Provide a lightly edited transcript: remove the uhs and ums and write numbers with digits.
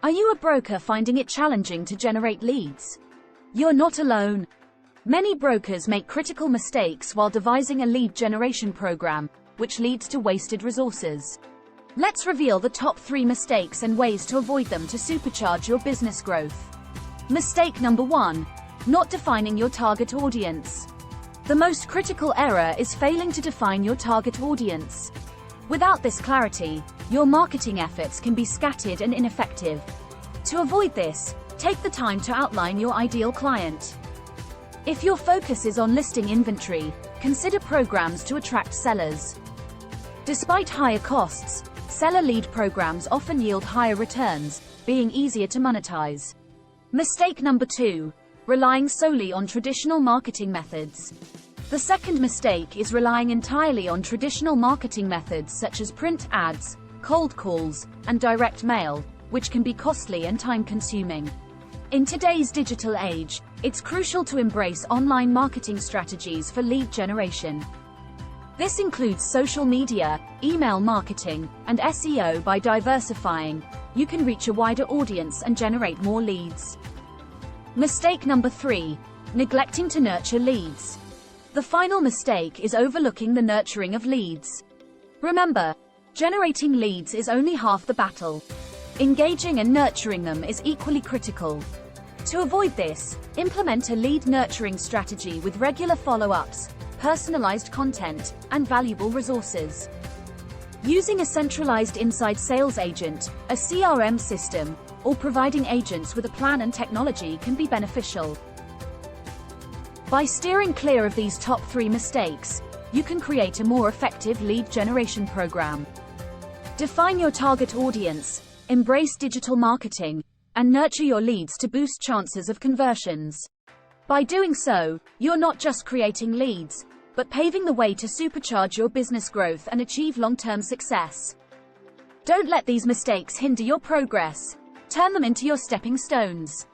Are you a broker finding it challenging to generate leads? You're not alone. Many brokers make critical mistakes while devising a lead generation program, which leads to wasted resources. Let's reveal the top 3 mistakes and ways to avoid them to supercharge your business growth. Mistake number 1. Not defining your target audience. The most critical error is failing to define your target audience. Without this clarity, your marketing efforts can be scattered and ineffective. To avoid this, take the time to outline your ideal client. If your focus is on listing inventory, consider programs to attract sellers. Despite higher costs, seller lead programs often yield higher returns, being easier to monetize. Mistake number 2. Relying solely on traditional marketing methods. The second mistake is relying entirely on traditional marketing methods such as print ads, cold calls, and direct mail, which can be costly and time-consuming. In today's digital age, it's crucial to embrace online marketing strategies for lead generation. This includes social media, email marketing, and SEO. By diversifying, you can reach a wider audience and generate more leads. Mistake number 3. Neglecting to nurture leads. The final mistake is overlooking the nurturing of leads. Remember, generating leads is only half the battle. Engaging and nurturing them is equally critical. To avoid this, implement a lead nurturing strategy with regular follow-ups, personalized content, and valuable resources. Using a centralized inside sales agent, a CRM system, or providing agents with a plan and technology can be beneficial. By steering clear of these top 3 mistakes, you can create a more effective lead generation program. Define your target audience, embrace digital marketing, and nurture your leads to boost chances of conversions. By doing so, you're not just creating leads, but paving the way to supercharge your business growth and achieve long-term success. Don't let these mistakes hinder your progress. Turn them into your stepping stones.